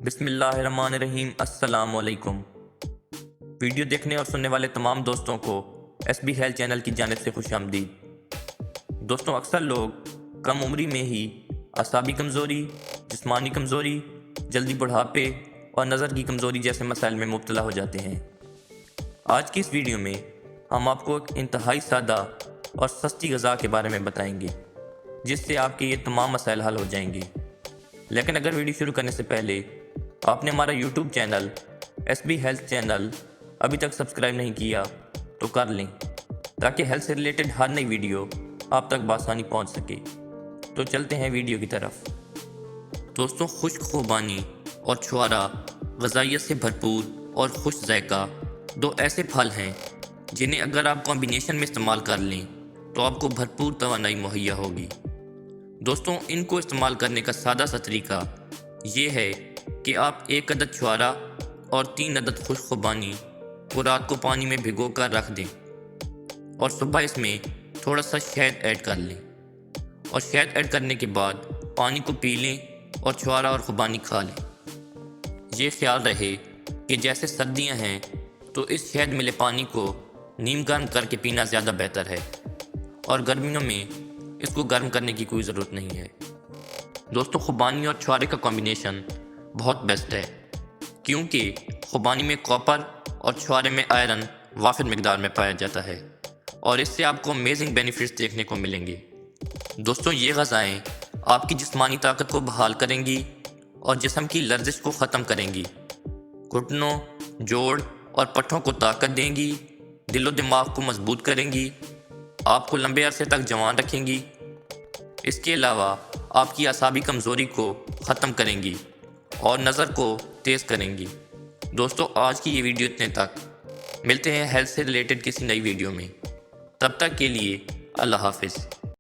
بسم اللہ الرحمن الرحیم۔ السلام علیکم۔ ویڈیو دیکھنے اور سننے والے تمام دوستوں کو ایس بی ہیلتھ چینل کی جانب سے خوش آمدید۔ دوستوں، اکثر لوگ کم عمری میں ہی اعصابی کمزوری، جسمانی کمزوری، جلدی بڑھاپے اور نظر کی کمزوری جیسے مسائل میں مبتلا ہو جاتے ہیں۔ آج کی اس ویڈیو میں ہم آپ کو ایک انتہائی سادہ اور سستی غذا کے بارے میں بتائیں گے جس سے آپ کے یہ تمام مسائل حل ہو جائیں گے۔ لیکن اگر ویڈیو شروع کرنے سے پہلے آپ نے ہمارا YouTube channel S B health channel ابھی تک سبسکرائب نہیں کیا تو کر لیں تاکہ ہیلتھ سے ریلیٹڈ ہر نئی ویڈیو آپ تک بآسانی پہنچ سکے۔ تو چلتے ہیں ویڈیو کی طرف۔ دوستوں، خشک خوبانی اور چھوارا غذائیت سے بھرپور اور خوش ذائقہ دو ایسے پھل ہیں جنہیں اگر آپ کمبینیشن میں استعمال کر لیں تو آپ کو بھرپور توانائی مہیا ہوگی۔ دوستوں، ان کو استعمال کرنے کا سادہ سا طریقہ یہ ہے کہ آپ 1 عدد چھوارا اور 3 عدد خشک خوبانی کو رات کو پانی میں بھگو کر رکھ دیں اور صبح اس میں تھوڑا سا شہد ایڈ کر لیں، اور شہد ایڈ کرنے کے بعد پانی کو پی لیں اور چھوارا اور خوبانی کھا لیں۔ یہ خیال رہے کہ جیسے سردیاں ہیں تو اس شہد ملے پانی کو نیم گرم کر کے پینا زیادہ بہتر ہے، اور گرمیوں میں اس کو گرم کرنے کی کوئی ضرورت نہیں ہے۔ دوستوں، خوبانی اور چھوارے کا کمبینیشن بہت بیسٹ ہے کیونکہ خوبانی میں کاپر اور چھوارے میں آئرن وافر مقدار میں پایا جاتا ہے، اور اس سے آپ کو امیزنگ بینیفٹس دیکھنے کو ملیں گے۔ دوستوں، یہ غذائیں آپ کی جسمانی طاقت کو بحال کریں گی اور جسم کی لرزش کو ختم کریں گی، گھٹنوں، جوڑ اور پٹھوں کو طاقت دیں گی، دل و دماغ کو مضبوط کریں گی، آپ کو لمبے عرصے تک جوان رکھیں گی۔ اس کے علاوہ آپ کی اعصابی کمزوری کو ختم کریں گی اور نظر کو تیز کریں گی۔ دوستوں، آج کی یہ ویڈیو اتنے تک۔ ملتے ہیں ہیلتھ سے ریلیٹڈ کسی نئی ویڈیو میں۔ تب تک کے لیے اللہ حافظ۔